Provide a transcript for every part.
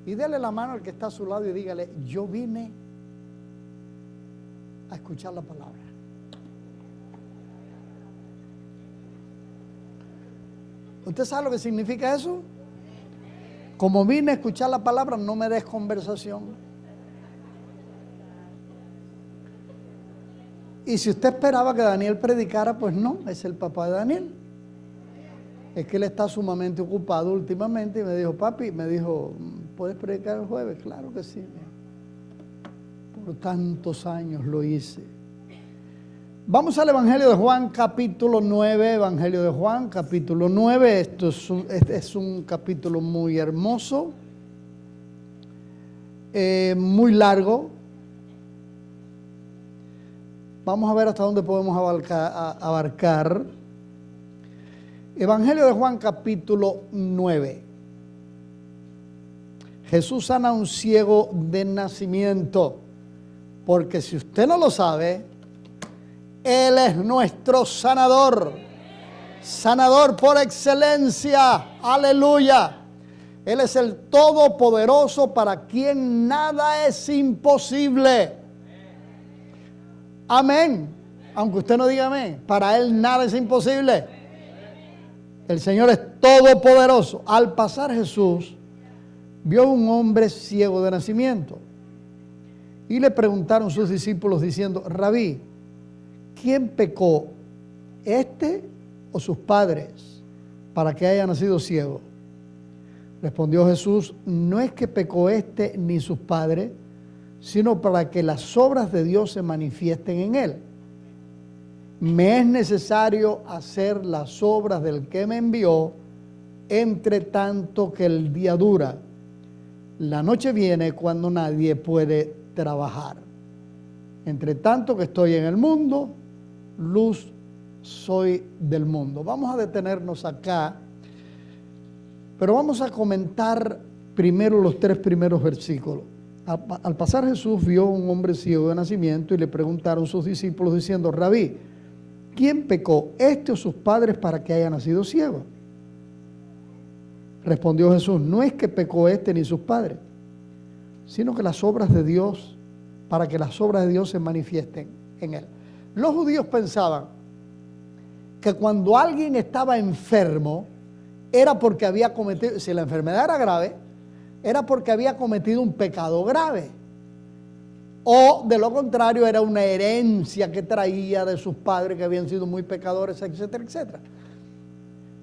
Y dele la mano al que está a su lado y dígale, yo vine a escuchar la palabra. ¿Usted sabe lo que significa eso? Como vine a escuchar la palabra, no me des conversación. Y si usted esperaba que Daniel predicara, pues no, es el papá de Daniel. Es que él está sumamente ocupado últimamente y me dijo, papi, ¿puedes predicar el jueves? Claro que sí. Por tantos años lo hice. Vamos al Evangelio de Juan, capítulo 9. Evangelio de Juan, capítulo 9. Esto es un capítulo muy hermoso, muy largo. Vamos a ver hasta dónde podemos abarcar. Evangelio de Juan, capítulo 9. Jesús sana a un ciego de nacimiento, porque si usted no lo sabe, Él es nuestro sanador, sanador por excelencia, aleluya. Él es el todopoderoso para quien nada es imposible. Amén. Aunque usted no diga amén, para Él nada es imposible. El Señor es todopoderoso. Al pasar Jesús, vio a un hombre ciego de nacimiento. Y le preguntaron sus discípulos diciendo, Rabí, ¿quién pecó, este o sus padres, para que haya nacido ciego? Respondió Jesús, no es que pecó este ni sus padres, sino para que las obras de Dios se manifiesten en él. Me es necesario hacer las obras del que me envió, entre tanto que el día dura. La noche viene cuando nadie puede trabajar. Entre tanto que estoy en el mundo, luz soy del mundo. Vamos a detenernos acá, pero vamos a comentar primero los 3 primeros versículos. Al pasar Jesús vio a un hombre ciego de nacimiento y le preguntaron sus discípulos diciendo, Rabí, ¿quién pecó, este o sus padres, para que haya nacido ciego? Respondió Jesús, no es que pecó este ni sus padres, sino que las obras de Dios, para que las obras de Dios se manifiesten en él. Los judíos pensaban que cuando alguien estaba enfermo, era porque había cometido, si la enfermedad era grave, era porque había cometido un pecado grave. O de lo contrario, era una herencia que traía de sus padres que habían sido muy pecadores, etcétera, etcétera.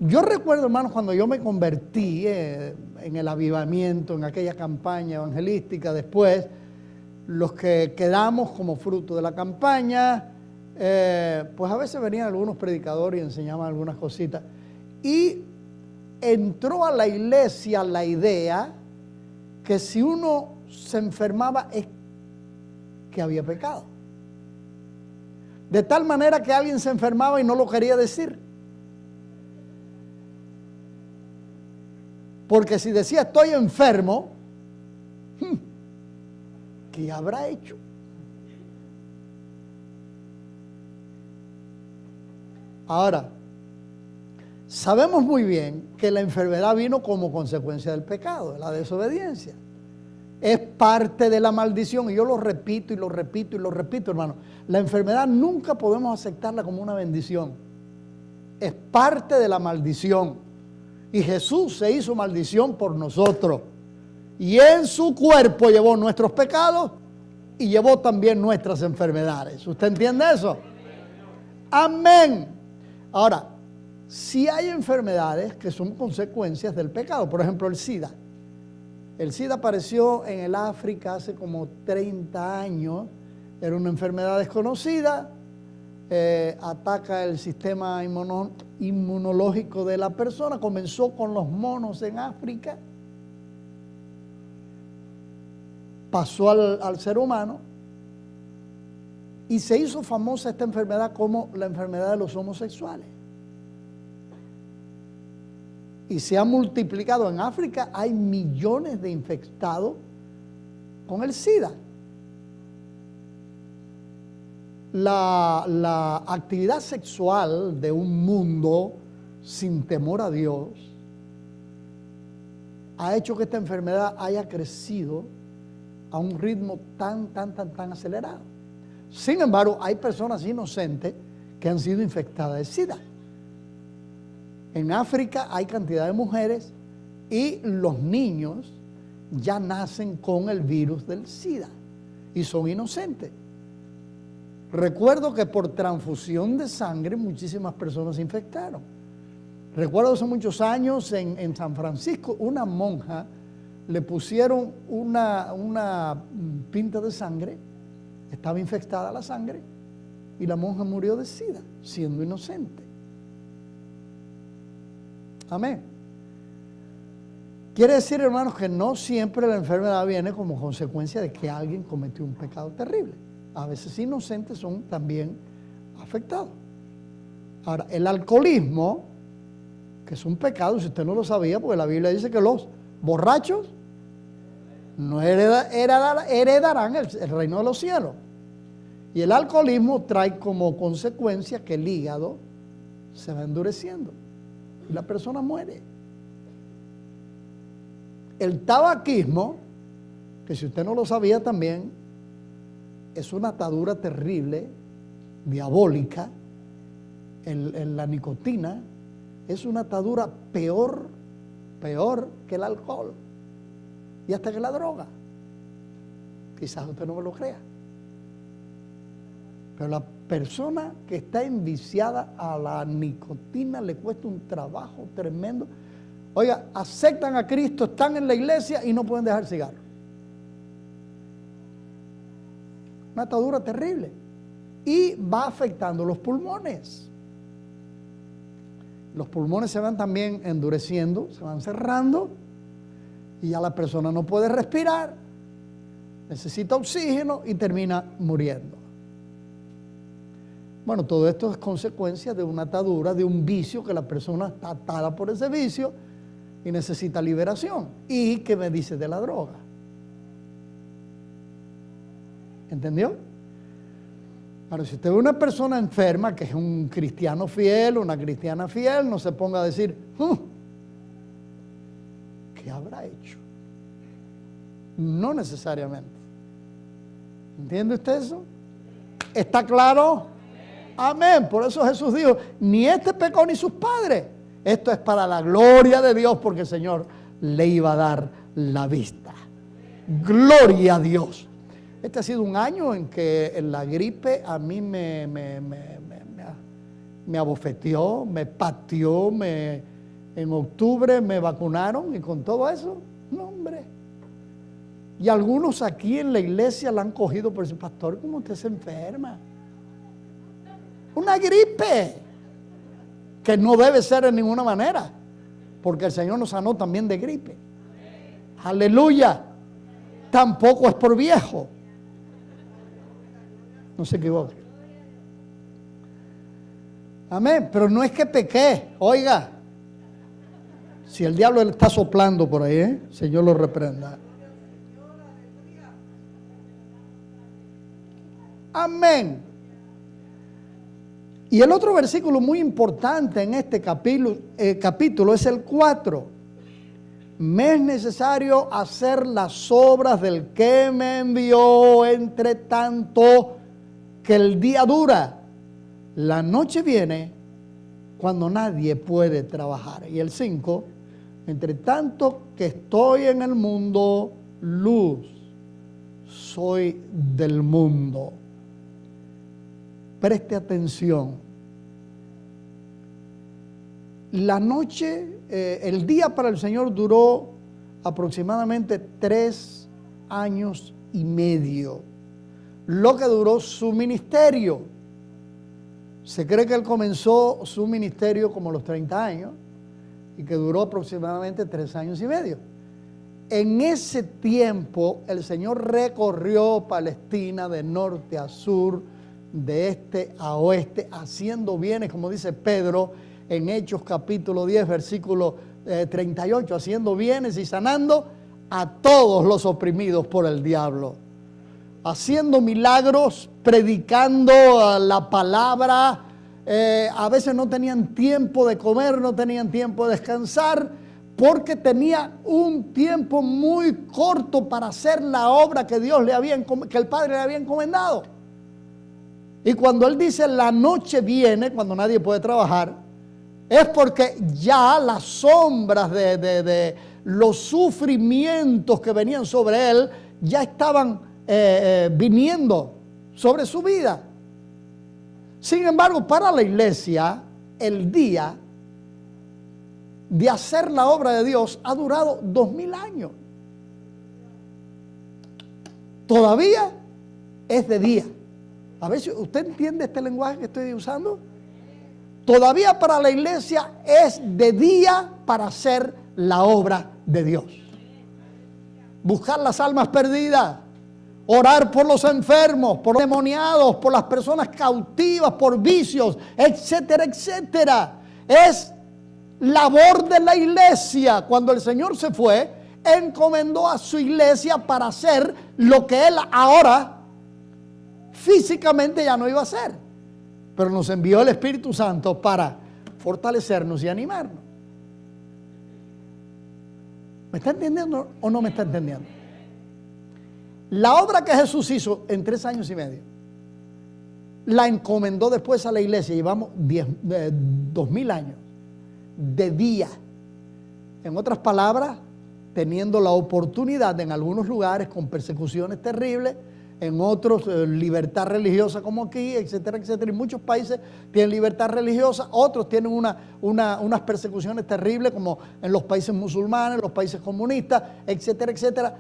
Yo recuerdo, hermanos, cuando yo me convertí en el avivamiento, en aquella campaña evangelística, después, los que quedamos como fruto de la campaña, pues a veces venían algunos predicadores y enseñaban algunas cositas. Y entró a la iglesia la idea que si uno se enfermaba es que había pecado. De tal manera que alguien se enfermaba y no lo quería decir. Porque si decía estoy enfermo, ¿qué habrá hecho? Ahora, sabemos muy bien que la enfermedad vino como consecuencia del pecado, de la desobediencia. Es parte de la maldición, y yo lo repito y lo repito y lo repito, hermano. La enfermedad nunca podemos aceptarla como una bendición. Es parte de la maldición. Y Jesús se hizo maldición por nosotros. Y en su cuerpo llevó nuestros pecados y llevó también nuestras enfermedades. ¿Usted entiende eso? Amén. Ahora, si hay enfermedades que son consecuencias del pecado, por ejemplo el SIDA. El SIDA apareció en el África hace como 30 años, era una enfermedad desconocida, ataca el sistema inmunológico de la persona, comenzó con los monos en África, pasó al ser humano y se hizo famosa esta enfermedad como la enfermedad de los homosexuales. Y se ha multiplicado. En África hay millones de infectados con el SIDA. La actividad sexual de un mundo sin temor a Dios ha hecho que esta enfermedad haya crecido a un ritmo tan acelerado. Sin embargo, hay personas inocentes que han sido infectadas de SIDA. En África hay cantidad de mujeres y los niños ya nacen con el virus del SIDA y son inocentes. Recuerdo que por transfusión de sangre muchísimas personas se infectaron. Recuerdo hace muchos años en San Francisco, una monja le pusieron una pinta de sangre, estaba infectada la sangre y la monja murió de SIDA, siendo inocente. Amén. Quiere decir, hermanos, que no siempre la enfermedad viene como consecuencia de que alguien cometió un pecado terrible. A veces inocentes son también afectados. Ahora, el alcoholismo, que es un pecado, si usted no lo sabía, porque la Biblia dice que los borrachos no heredarán el reino de los cielos. Y el alcoholismo trae como consecuencia que el hígado se va endureciendo y la persona muere. El tabaquismo, que si usted no lo sabía también, es una atadura terrible, diabólica. La nicotina es una atadura peor que el alcohol y hasta que la droga. Quizás usted no me lo crea. Pero la persona que está enviciada a la nicotina le cuesta un trabajo tremendo. Oiga, aceptan a Cristo, están en la iglesia y no pueden dejar el cigarro. Una atadura terrible. Y va afectando los pulmones. Los pulmones se van también endureciendo, se van cerrando y ya la persona no puede respirar, necesita oxígeno y termina muriendo. Bueno, todo esto es consecuencia de una atadura, de un vicio, que la persona está atada por ese vicio y necesita liberación. ¿Y qué me dice de la droga? ¿Entendió? Ahora, si usted ve una persona enferma, que es un cristiano fiel, una cristiana fiel, no se ponga a decir, ¿qué habrá hecho? No necesariamente. ¿Entiende usted eso? ¿Está claro? Amén. Por eso Jesús dijo, ni este pecó ni sus padres. Esto es para la gloria de Dios, porque el Señor le iba a dar la vista. Gloria a Dios. Este ha sido un año en que la gripe a mí me abofeteó, me pateó, en octubre me vacunaron y con todo eso, no hombre. Y algunos aquí en la iglesia la han cogido por decir, pastor, ¿cómo usted se enferma? Una gripe que no debe ser de ninguna manera, porque el Señor nos sanó también de gripe. Aleluya. Tampoco es por viejo. No se equivoque. Amén. Pero no es que pequé. Oiga, si el diablo le está soplando por ahí, el Señor lo reprenda. Amén. Y el otro versículo muy importante en este capítulo es el 4. Me es necesario hacer las obras del que me envió, entre tanto que el día dura. La noche viene cuando nadie puede trabajar. Y el 5, entre tanto que estoy en el mundo, luz soy del mundo. Preste atención. La noche, el día para el Señor duró aproximadamente 3 años y medio, lo que duró su ministerio. Se cree que él comenzó su ministerio como a los 30 años y que duró aproximadamente 3 años y medio. En ese tiempo el Señor recorrió Palestina de norte a sur, de este a oeste, haciendo bienes, como dice Pedro en Hechos capítulo 10, versículo 38, haciendo bienes y sanando a todos los oprimidos por el diablo, haciendo milagros, predicando la palabra. A veces no tenían tiempo de comer, no tenían tiempo de descansar, porque tenía un tiempo muy corto para hacer la obra que que el Padre le había encomendado. Y cuando él dice la noche viene, cuando nadie puede trabajar, es porque ya las sombras de los sufrimientos que venían sobre él ya estaban viniendo sobre su vida. Sin embargo, para la iglesia, el día de hacer la obra de Dios ha durado 2000 años. Todavía es de día. A ver si usted entiende este lenguaje que estoy usando. Todavía para la iglesia es de día para hacer la obra de Dios. Buscar las almas perdidas, orar por los enfermos, por los demoniados, por las personas cautivas, por vicios, etcétera, etcétera. Es labor de la iglesia. Cuando el Señor se fue, encomendó a su iglesia para hacer lo que Él ahora físicamente ya no iba a hacer, pero nos envió el Espíritu Santo para fortalecernos y animarnos. ¿Me está entendiendo o no me está entendiendo? La obra que Jesús hizo en 3 años y medio, la encomendó después a la iglesia. Llevamos 2000 años de día. En otras palabras, teniendo la oportunidad en algunos lugares con persecuciones terribles, en otros libertad religiosa como aquí, etcétera, etcétera. Y muchos países tienen libertad religiosa, otros tienen unas persecuciones terribles como en los países musulmanes, los países comunistas, etcétera, etcétera.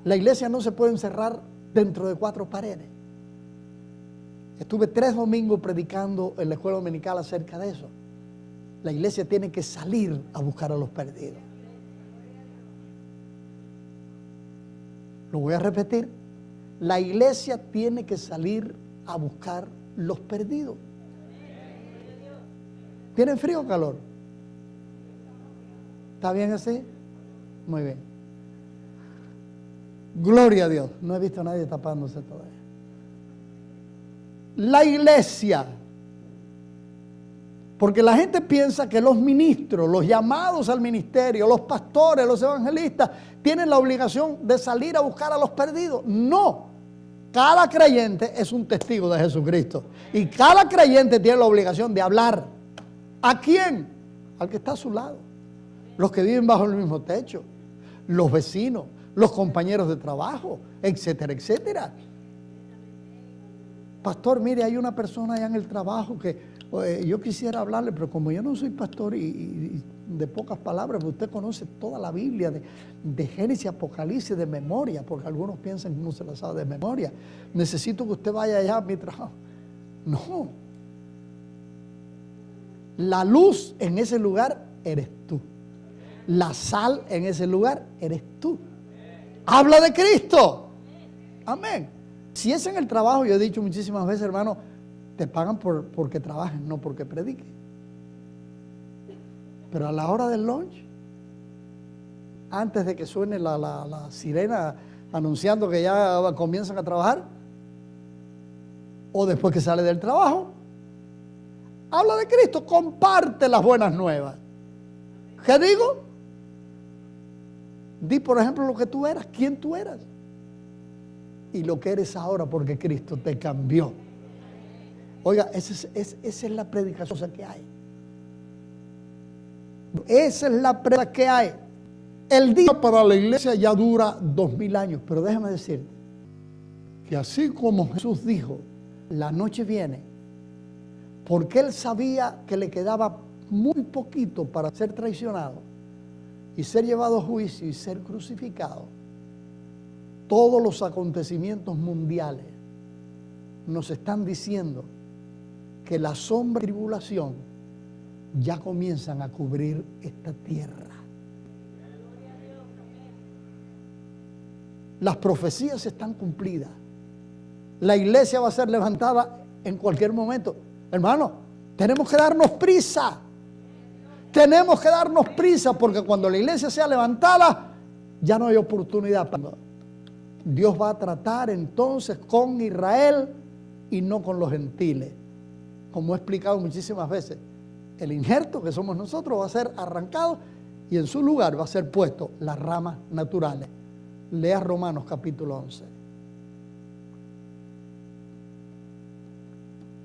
La iglesia no se puede encerrar dentro de 4 paredes. Estuve 3 domingos predicando en la escuela dominical acerca de eso. La iglesia tiene que salir a buscar a los perdidos. Lo voy a repetir. La iglesia tiene que salir a buscar los perdidos. ¿Tienen frío o calor? ¿Está bien así? Muy bien. Gloria a Dios. No he visto a nadie tapándose todavía. La iglesia. Porque la gente piensa que los ministros, los llamados al ministerio, los pastores, los evangelistas, tienen la obligación de salir a buscar a los perdidos. No. Cada creyente es un testigo de Jesucristo. Y cada creyente tiene la obligación de hablar. ¿A quién? Al que está a su lado. Los que viven bajo el mismo techo. Los vecinos, los compañeros de trabajo, etcétera, etcétera. Pastor, mire, hay una persona allá en el trabajo que yo quisiera hablarle, pero como yo no soy pastor y de pocas palabras, pues usted conoce toda la Biblia de Génesis, Apocalipsis de memoria, porque algunos piensan que uno se la sabe de memoria. Necesito que usted vaya allá a mi trabajo. No. La luz en ese lugar eres tú. La sal en ese lugar eres tú. Habla de Cristo. Amén. Si es en el trabajo, yo he dicho muchísimas veces, hermano, te pagan porque trabajen, no porque prediquen. Pero a la hora del lunch, antes de que suene la sirena anunciando que ya comienzan a trabajar, o después que sale del trabajo, habla de Cristo, comparte las buenas nuevas. ¿Qué digo? Di, por ejemplo, lo que tú eras, quién tú eras y lo que eres ahora, porque Cristo te cambió. Oiga, esa es la predicación que hay. Esa es la predicación que hay. El día para la iglesia ya dura 2000 años, pero déjame decirte que así como Jesús dijo, la noche viene, porque Él sabía que le quedaba muy poquito para ser traicionado y ser llevado a juicio y ser crucificado. Todos los acontecimientos mundiales nos están diciendo que la sombra de tribulación ya comienzan a cubrir esta tierra. Las profecías están cumplidas. La iglesia va a ser levantada en cualquier momento. Hermano, tenemos que darnos prisa. Tenemos que darnos prisa, porque cuando la iglesia sea levantada, ya no hay oportunidad. Dios va a tratar entonces con Israel y no con los gentiles. Como he explicado muchísimas veces, el injerto que somos nosotros va a ser arrancado y en su lugar va a ser puesto las ramas naturales. Lea Romanos capítulo 11.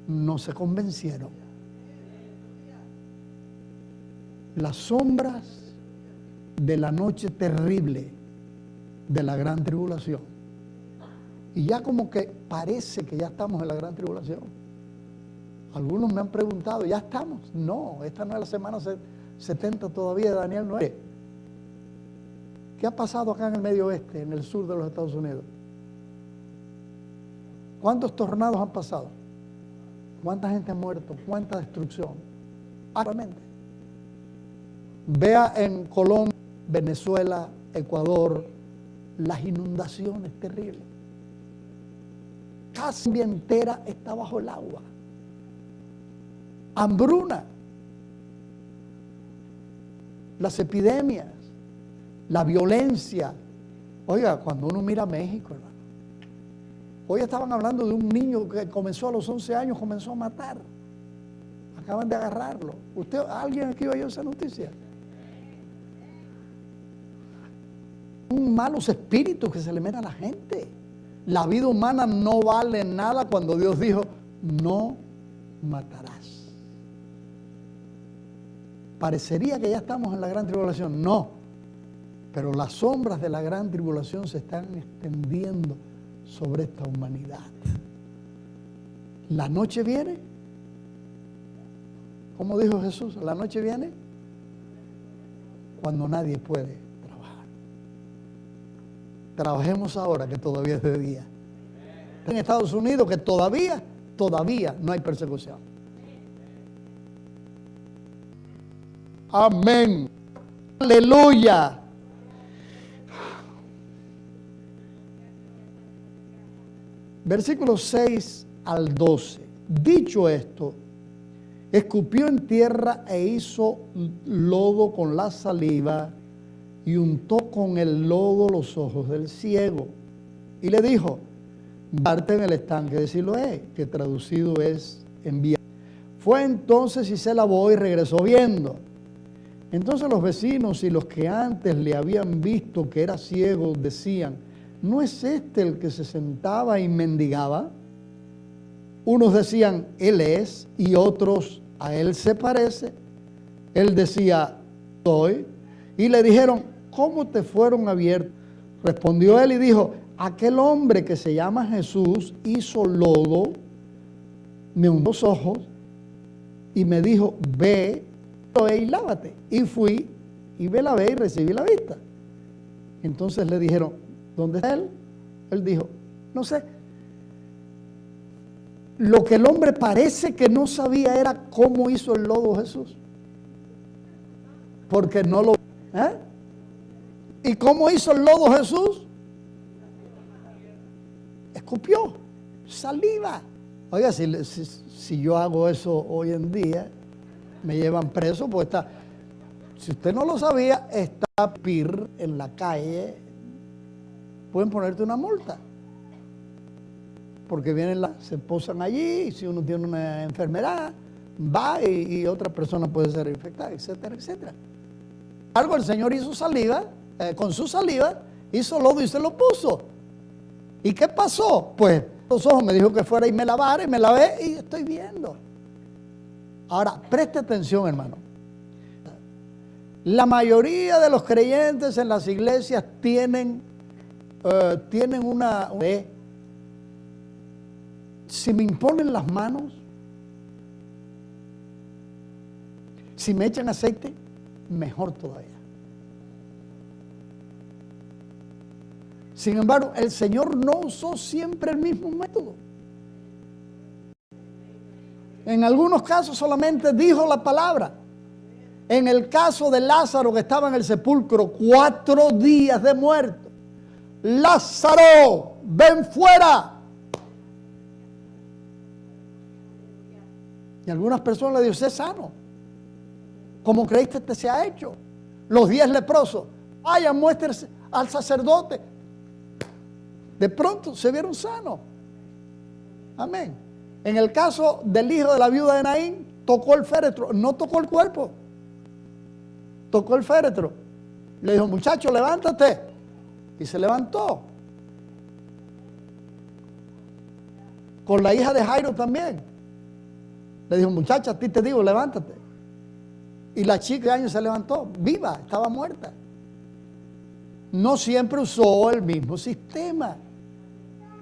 No se convencieron. Las sombras de la noche terrible de la gran tribulación. Y ya como que parece que ya estamos en la gran tribulación. Algunos me han preguntado, ¿ya estamos? No, esta no es la semana 70 todavía de Daniel 9. ¿Qué ha pasado acá en el medio oeste, en el sur de los Estados Unidos? ¿Cuántos tornados han pasado? ¿Cuánta gente ha muerto? ¿Cuánta destrucción? Actualmente. Vea en Colombia, Venezuela, Ecuador, las inundaciones terribles. Casi entera está bajo el agua. Hambruna. Las epidemias, la violencia. Oiga, cuando uno mira a México, hermano. Hoy estaban hablando de un niño que comenzó a los 11 años, comenzó a matar. Acaban de agarrarlo. ¿Alguien aquí oyó esa noticia? Un malos espíritus que se le meten a la gente. La vida humana no vale nada cuando Dios dijo, no matarás. Parecería que ya estamos en la gran tribulación. No, pero las sombras de la gran tribulación se están extendiendo sobre esta humanidad. La noche viene, como dijo Jesús, la noche viene cuando nadie puede trabajar. Trabajemos ahora que todavía es de día. En Estados Unidos que todavía no hay persecución. Amén. Aleluya. Versículos 6 al 12. Dicho esto, escupió en tierra e hizo lodo con la saliva y untó con el lodo los ojos del ciego. Y le dijo, parte en el estanque de Siloé, que traducido es enviar. Fue entonces y se lavó y regresó viendo. Entonces los vecinos y los que antes le habían visto que era ciego decían, ¿no es este el que se sentaba y mendigaba? Unos decían, él es, y otros, a él se parece. Él decía, soy. Y le dijeron, ¿cómo te fueron abiertos? Respondió él y dijo, aquel hombre que se llama Jesús hizo lodo, me untó los ojos y me dijo, ve y lávate. Y fui y me lavé y recibí la vista. Entonces le dijeron, ¿dónde está él? Él dijo, no sé. Lo que el hombre parece que no sabía era cómo hizo el lodo Jesús. Porque no lo... ¿Y cómo hizo el lodo Jesús? Escupió saliva. Oiga, si yo hago eso hoy en día, me llevan preso, pues está... Si usted no lo sabía, está PIR en la calle, pueden ponerte una multa. Porque vienen, se posan allí, y si uno tiene una enfermedad, va y otra persona puede ser infectada, etcétera, etcétera. Algo el Señor hizo saliva, con su saliva, hizo lodo y se lo puso. ¿Y qué pasó? Pues los ojos me dijo que fuera y me lavara y me lavé y estoy viendo. Ahora, preste atención, hermano. La mayoría de los creyentes en las iglesias tienen una... Si me imponen las manos, si me echan aceite, mejor todavía. Sin embargo, el Señor no usó siempre el mismo método. En algunos casos solamente dijo la palabra. En el caso de Lázaro, que estaba en el sepulcro 4 días de muerto, Lázaro, ven fuera. Y algunas personas le dijeron, sé sano. Como creíste que se ha hecho. Los 10 leprosos, vayan, muéstrense al sacerdote. De pronto se vieron sanos. Amén. En el caso del hijo de la viuda de Naín, tocó el féretro, no tocó el cuerpo, tocó el féretro. Le dijo, muchacho, levántate. Y se levantó. Con la hija de Jairo también. Le dijo, muchacha, a ti te digo, levántate. Y la chica de años se levantó, viva, estaba muerta. No siempre usó el mismo sistema.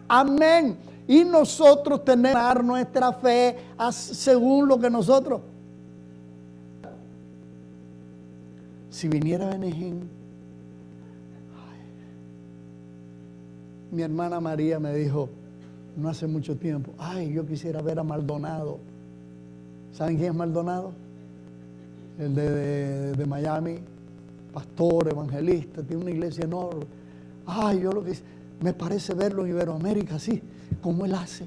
Amén. Y nosotros tenemos que dar nuestra fe según lo que nosotros. Si viniera Benegín, mi hermana María me dijo, no hace mucho tiempo, ay, yo quisiera ver a Maldonado. ¿Saben quién es Maldonado? El de Miami, pastor, evangelista, tiene una iglesia enorme. Ay, yo lo que me parece verlo en Iberoamérica así, como él hace.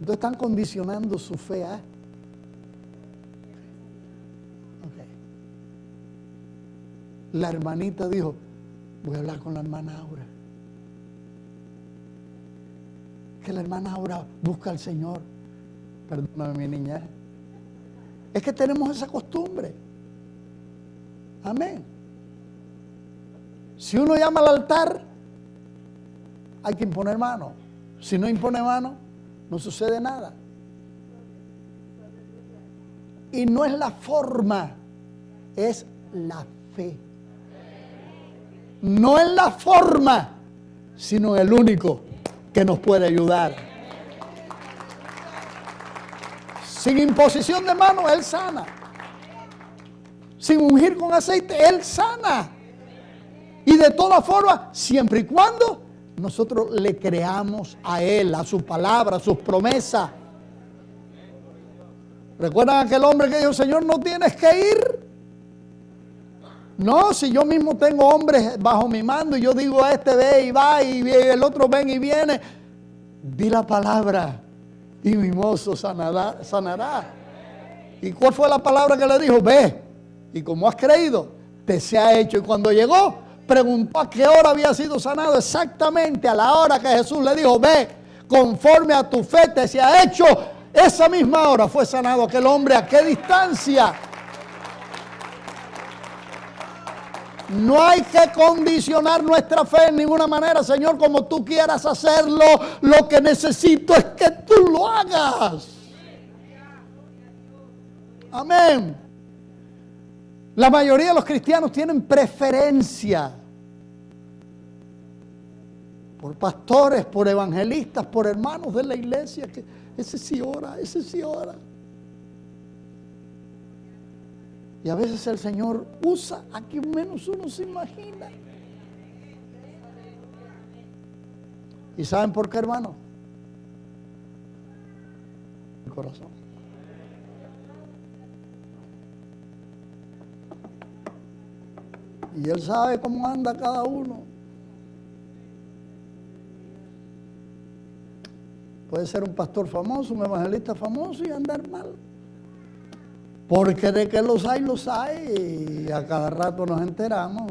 Entonces están condicionando su fe. La hermanita dijo, voy a hablar con la hermana Aura. Que la hermana Aura busca al Señor. Perdóname, mi niña. Es que tenemos esa costumbre. Amén. Si uno llama al altar, hay que imponer mano. Si no impone mano, no sucede nada. Y no es la forma, es la fe. No es la forma, sino el único que nos puede ayudar. Sin imposición de mano, Él sana. Sin ungir con aceite, Él sana. Y de todas formas, siempre y cuando nosotros le creamos a Él, a su palabra, a sus promesas. ¿Recuerdan aquel hombre que dijo, Señor, no tienes que ir? No, si yo mismo tengo hombres bajo mi mando y yo digo a este ve y va y el otro ven y viene. Di la palabra y mi mozo sanará. ¿Y cuál fue la palabra que le dijo? Ve. Y como has creído, te sea hecho. Y cuando llegó, preguntó a qué hora había sido sanado. Exactamente a la hora que Jesús le dijo, ve, conforme a tu fe te sea hecho. Esa misma hora fue sanado aquel hombre. ¿A qué distancia? No hay que condicionar nuestra fe en ninguna manera, Señor, como tú quieras hacerlo. Lo que necesito es que tú lo hagas. Amén. La mayoría de los cristianos tienen preferencia por pastores, por evangelistas, por hermanos de la iglesia, que ese sí ora, ese sí ora. Y a veces el Señor usa a quien menos uno se imagina. ¿Y saben por qué, hermano? El corazón. Y Él sabe cómo anda cada uno. Puede ser un pastor famoso, un evangelista famoso y andar mal. Porque de que los hay, y a cada rato nos enteramos.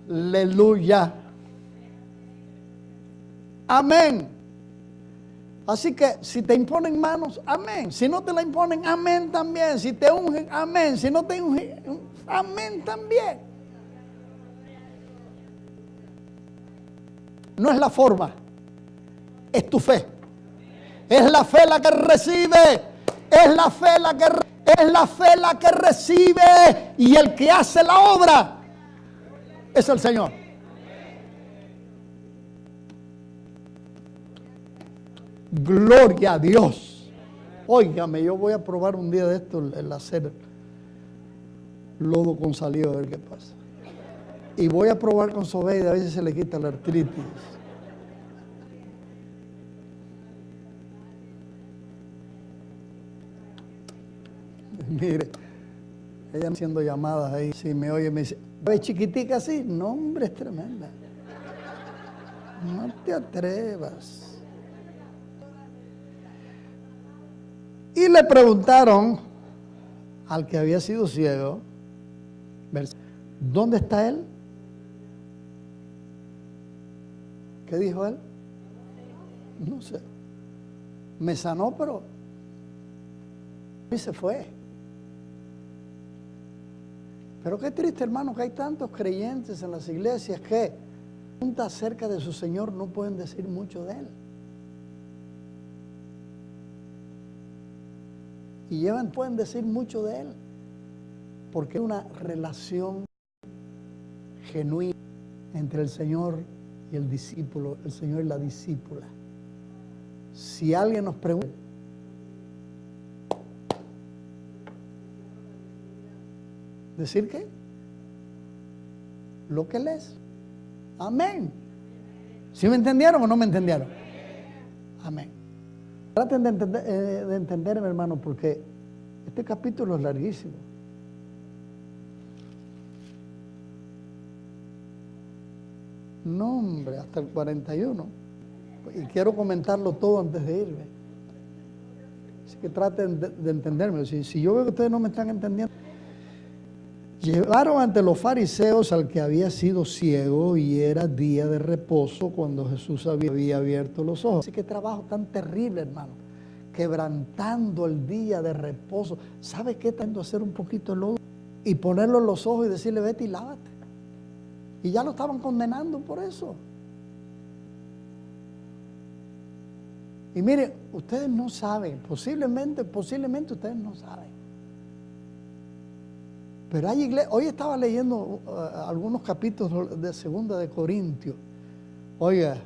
Aleluya. Amén. Así que si te imponen manos, amén. Si no te la imponen, amén también. Si te ungen, amén. Si no te ungen, amén también. No es la forma, es tu fe. Es la fe la que recibe, es la fe la que recibe, y el que hace la obra es el Señor. Gloria a Dios. Óigame, yo voy a probar un día de esto el hacer lodo con saliva a ver qué pasa. Y voy a probar con Sobeida a ver si se le quita la artritis. Mire, ella haciendo llamadas ahí, si me oye me dice, ¿ves chiquitica así? No, hombre, es tremenda. No te atrevas. Y le preguntaron al que había sido ciego, ¿dónde está él? ¿Qué dijo él? no sé, me sanó, pero y se fue. Pero qué triste, hermano, que hay tantos creyentes en las iglesias que preguntan acerca de su Señor, no pueden decir mucho de Él. Y pueden decir mucho de Él, porque es una relación genuina entre el Señor y el discípulo, el Señor y la discípula. Si alguien nos pregunta, ¿decir qué? Lo que Él es. Amén. ¿Sí me entendieron o no me entendieron? Amén. Traten de entenderme, hermano, porque este capítulo es larguísimo. No, hombre, hasta el 41. Y quiero comentarlo todo antes de irme. Así que traten de entenderme. Si yo veo que ustedes no me están entendiendo. Llevaron ante los fariseos al que había sido ciego y era día de reposo cuando Jesús había abierto los ojos. Así que trabajo tan terrible, hermano, quebrantando el día de reposo. ¿Sabe qué? Tendo a hacer un poquito de lodo y ponerlo en los ojos y decirle, vete y lávate. Y ya lo estaban condenando por eso. Y mire, ustedes no saben, posiblemente ustedes no saben. Pero hay iglesias, hoy estaba leyendo algunos capítulos de 2 de Corintios. Oiga,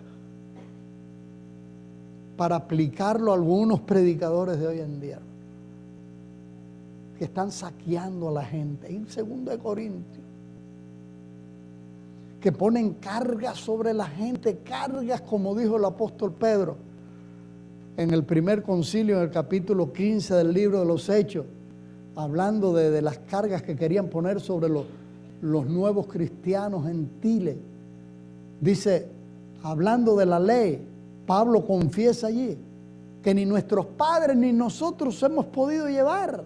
para aplicarlo a algunos predicadores de hoy en día, que están saqueando a la gente. En 2 de Corintios, que ponen cargas sobre la gente, cargas como dijo el apóstol Pedro en el primer concilio, en el capítulo 15 del libro de los Hechos, hablando de las cargas que querían poner sobre los nuevos cristianos gentiles. Dice, hablando de la ley, Pablo confiesa allí que ni nuestros padres ni nosotros hemos podido llevar.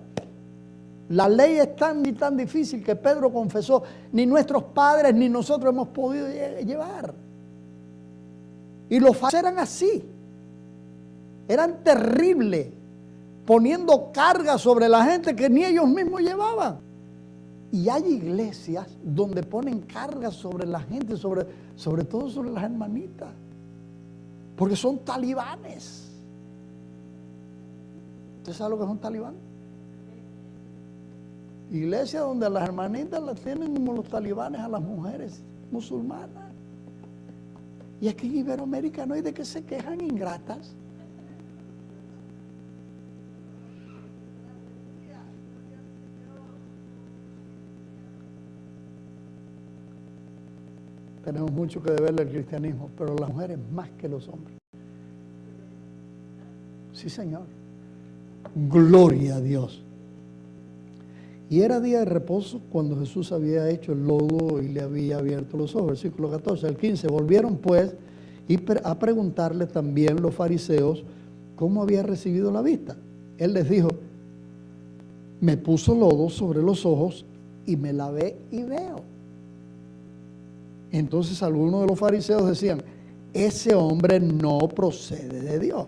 La ley es tan y tan difícil que Pedro confesó, ni nuestros padres ni nosotros hemos podido llevar. Y los fariseos eran así, eran terribles, poniendo cargas sobre la gente que ni ellos mismos llevaban. Y hay iglesias donde ponen cargas sobre la gente, sobre todo sobre las hermanitas, porque son talibanes. ¿Usted sabe lo que es un talibán? Iglesias donde a las hermanitas las tienen como los talibanes a las mujeres musulmanas. Y aquí en Iberoamérica no hay de que se quejan, ingratas. Tenemos mucho que deberle al cristianismo, pero las mujeres más que los hombres. Sí, Señor. Gloria a Dios. Y era día de reposo cuando Jesús había hecho el lodo y le había abierto los ojos. Versículo 14 al 15. Volvieron pues a preguntarle también los fariseos cómo había recibido la vista. Él les dijo, me puso lodo sobre los ojos y me lavé y veo. Entonces algunos de los fariseos decían, ese hombre no procede de Dios.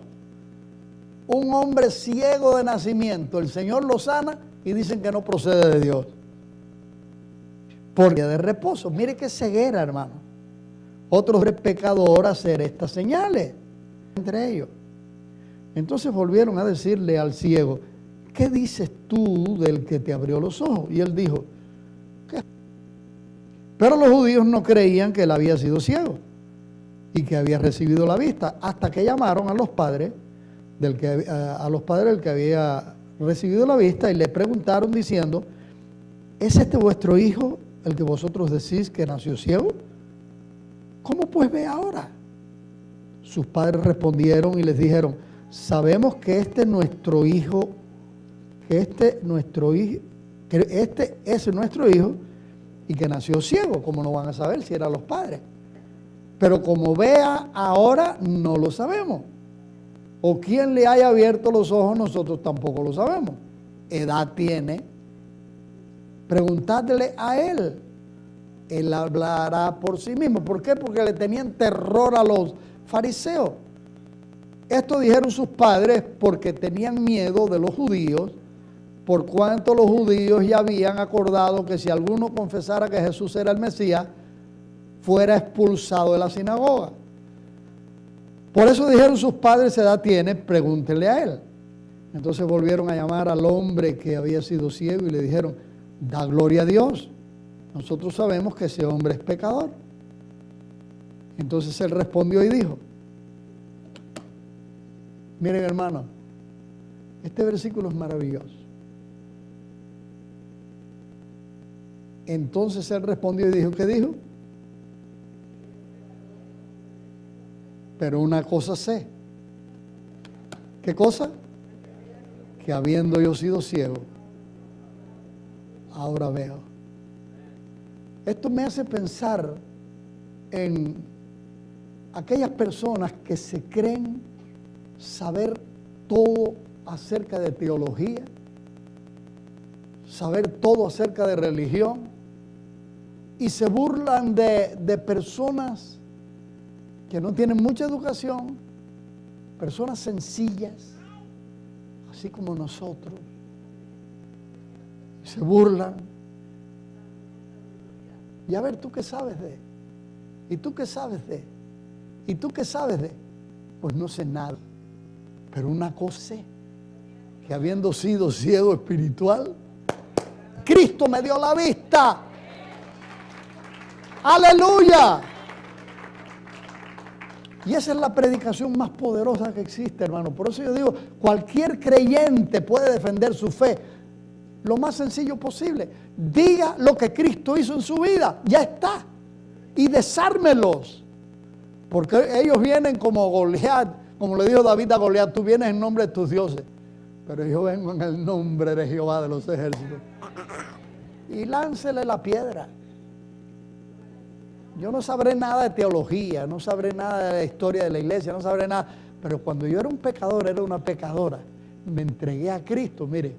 Un hombre ciego de nacimiento, el Señor lo sana y dicen que no procede de Dios. Por día de reposo. Mire qué ceguera, hermano. Otros pecadores hacer estas señales entre ellos. Entonces volvieron a decirle al ciego, ¿qué dices tú del que te abrió los ojos? Y él dijo, ¿qué? Pero los judíos no creían que él había sido ciego y que había recibido la vista, hasta que llamaron a los padres del que había recibido la vista y le preguntaron diciendo, ¿es este vuestro hijo el que vosotros decís que nació ciego? ¿Cómo pues ve ahora? Sus padres respondieron y les dijeron, sabemos que este es nuestro hijo, que este es nuestro hijo y que nació ciego. ¿Cómo no van a saber si eran los padres? Pero como vea ahora, no lo sabemos. O quien le haya abierto los ojos, nosotros tampoco lo sabemos. Edad tiene. Preguntadle a él. Él hablará por sí mismo. ¿Por qué? Porque le tenían terror a los fariseos. Esto dijeron sus padres porque tenían miedo de los judíos, por cuanto los judíos ya habían acordado que si alguno confesara que Jesús era el Mesías, fuera expulsado de la sinagoga. Por eso dijeron sus padres: ¿qué edad tiene? Pregúntenle a él. Entonces volvieron a llamar al hombre que había sido ciego y le dijeron: da gloria a Dios, nosotros sabemos que ese hombre es pecador. Entonces él respondió y dijo: miren, hermano, este versículo es maravilloso. Entonces él respondió y dijo: ¿qué dijo? Pero una cosa sé. ¿Qué cosa? Que habiendo yo sido ciego, ahora veo. Esto me hace pensar en aquellas personas que se creen saber todo acerca de teología, saber todo acerca de religión, y se burlan de personas que no tienen mucha educación, personas sencillas, así como nosotros. Se burlan. Y a ver, ¿tú qué sabes de? ¿Y tú qué sabes de? ¿Y tú qué sabes de? Pues no sé nada. Pero una cosa sé, que habiendo sido ciego espiritual, Cristo me dio la vista. ¡Aleluya! Y esa es la predicación más poderosa que existe, hermano. Por eso yo digo, cualquier creyente puede defender su fe lo más sencillo posible. Diga lo que Cristo hizo en su vida, ya está. Y desármelos. Porque ellos vienen como Goliat, como le dijo David a Goliat: tú vienes en nombre de tus dioses, pero yo vengo en el nombre de Jehová de los ejércitos. Y láncele la piedra. Yo no sabré nada de teología, no sabré nada de la historia de la iglesia, no sabré nada. Pero cuando yo era un pecador, era una pecadora, me entregué a Cristo, mire,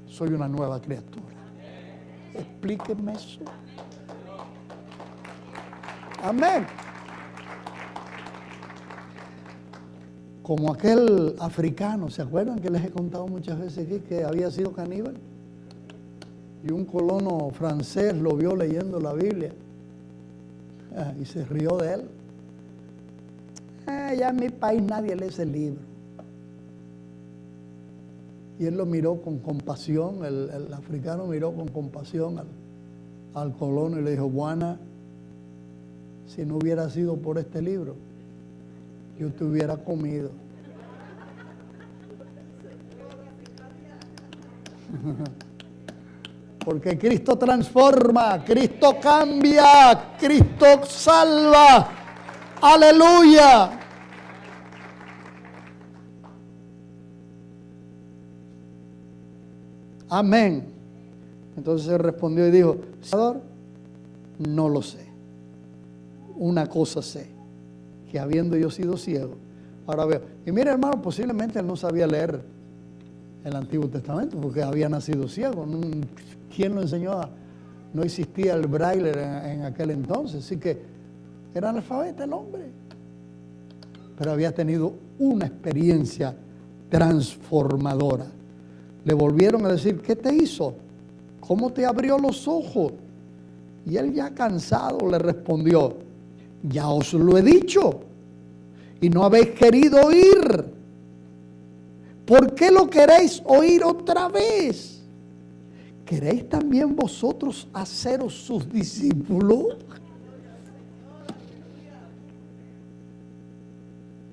soy una nueva criatura. Explíquenme eso. Amén. Como aquel africano, ¿se acuerdan que les he contado muchas veces aquí que había sido caníbal? Y un colono francés lo vio leyendo la Biblia. Y se rió de él. Ya en mi país nadie lee ese libro. Y él lo miró con compasión, el africano miró con compasión al colono y le dijo: Buana, si no hubiera sido por este libro, yo te hubiera comido. Porque Cristo transforma, Cristo cambia, Cristo salva. ¡Aleluya! Amén. Entonces él respondió y dijo: Señor, no lo sé. Una cosa sé, que habiendo yo sido ciego, ahora veo. Y mire, hermano, posiblemente él no sabía leer el Antiguo Testamento porque había nacido ciego. ¿Quién lo enseñó? No existía el braille en aquel entonces, así que era analfabeta el hombre. Pero había tenido una experiencia transformadora. Le volvieron a decir: ¿qué te hizo? ¿Cómo te abrió los ojos? Y él, ya cansado, le respondió: ya os lo he dicho y no habéis querido oír. ¿Por qué lo queréis oír otra vez? ¿Queréis también vosotros haceros sus discípulos?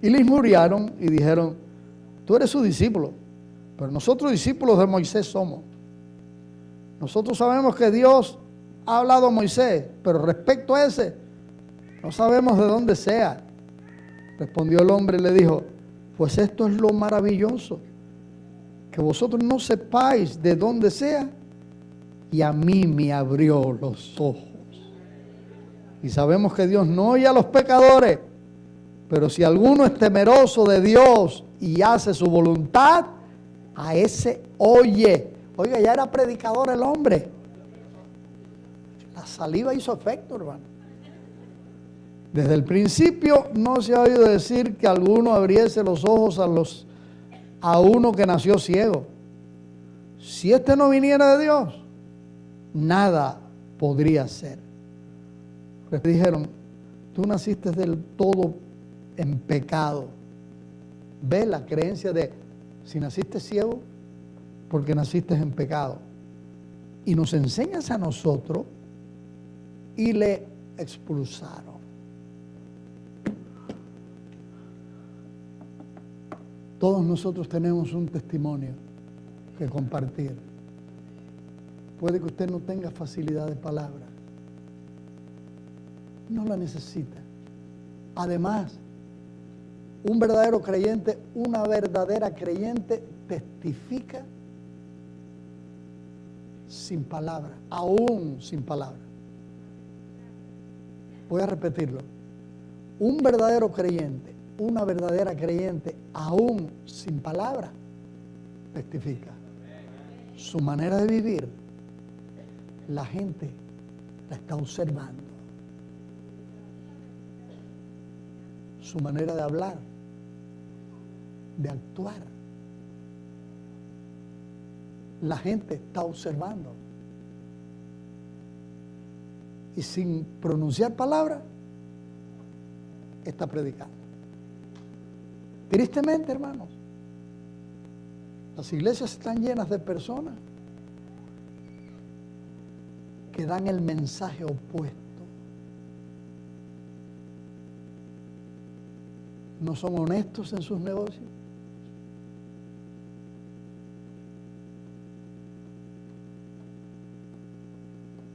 Y le injuriaron y dijeron: tú eres su discípulo, pero nosotros discípulos de Moisés somos. Nosotros sabemos que Dios ha hablado a Moisés, pero respecto a ese, no sabemos de dónde sea. Respondió el hombre y le dijo: pues esto es lo maravilloso, que vosotros no sepáis de dónde sea, y a mí me abrió los ojos. Y sabemos que Dios no oye a los pecadores, pero si alguno es temeroso de Dios y hace su voluntad, a ese oye. Oiga, ya era predicador el hombre. La saliva hizo efecto, hermano. Desde el principio no se ha oído decir que alguno abriese los ojos a uno que nació ciego. Si este no viniera de Dios, nada podría ser. Pues dijeron, tú naciste del todo en pecado. Ve la creencia de, si naciste ciego, porque naciste en pecado. Y nos enseñas a nosotros y le expulsaron. Todos nosotros tenemos un testimonio que compartir. Puede que usted no tenga facilidad de palabra. No la necesita. Además, un verdadero creyente, una verdadera creyente testifica sin palabra, aún sin palabra. Voy a repetirlo. Un verdadero creyente, una verdadera creyente, aún sin palabra, testifica. Su manera de vivir, la gente la está observando. Su manera de hablar, de actuar, la gente está observando. Y sin pronunciar palabra, está predicando. Tristemente, hermanos, las iglesias están llenas de personas que dan el mensaje opuesto. No son honestos en sus negocios.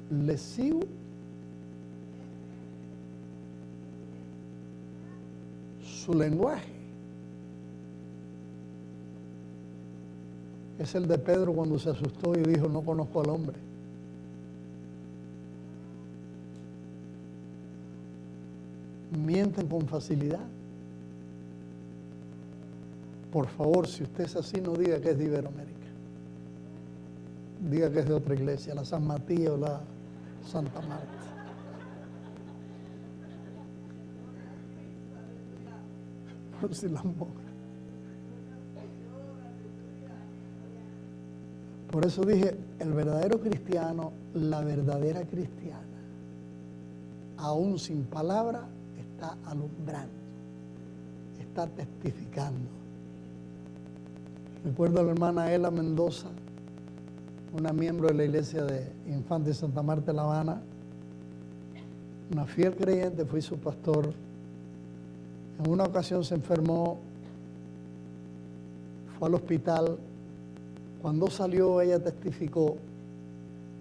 Les sigo su lenguaje. Es el de Pedro cuando se asustó y dijo, no conozco al hombre. Mienten con facilidad. Por favor, si usted es así, no diga que es de Iberoamérica. Diga que es de otra iglesia, la San Matías o la Santa Marta. Por si la moja. Por eso dije, el verdadero cristiano, la verdadera cristiana, aún sin palabra, está alumbrando, está testificando. Recuerdo a la hermana Ela Mendoza, una miembro de la iglesia de Infante Santa Marta de La Habana, una fiel creyente, fui su pastor. En una ocasión se enfermó, fue al hospital. Cuando salió, ella testificó.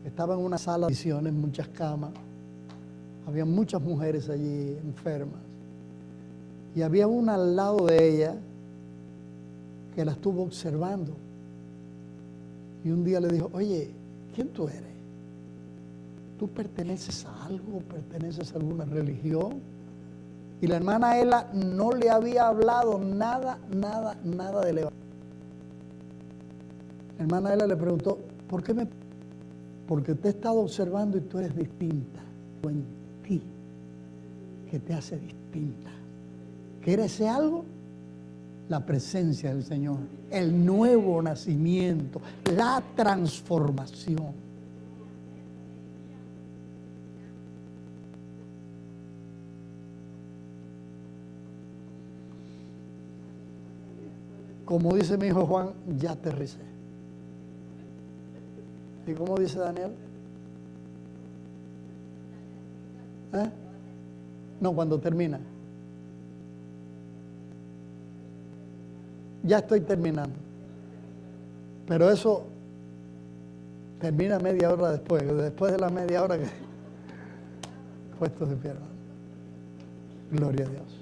Estaba en una sala de visiones, muchas camas. Había muchas mujeres allí enfermas. Y había una al lado de ella que la estuvo observando. Y un día le dijo, oye, ¿quién tú eres? ¿Tú perteneces a algo? ¿Perteneces a alguna religión? Y la hermana Ela no le había hablado nada del evangelio. La hermana Ela le preguntó, ¿por qué Porque te he estado observando y tú eres distinta. En ti, que te hace distinta. ¿Quieres ese algo? La presencia del Señor, el nuevo nacimiento, la transformación. Como dice mi hijo Juan, ya aterricé. ¿Y cómo dice Daniel? No, cuando termina. Ya estoy terminando. Pero eso termina media hora después. Después de la media hora que puestos de pie, hermano. Gloria a Dios.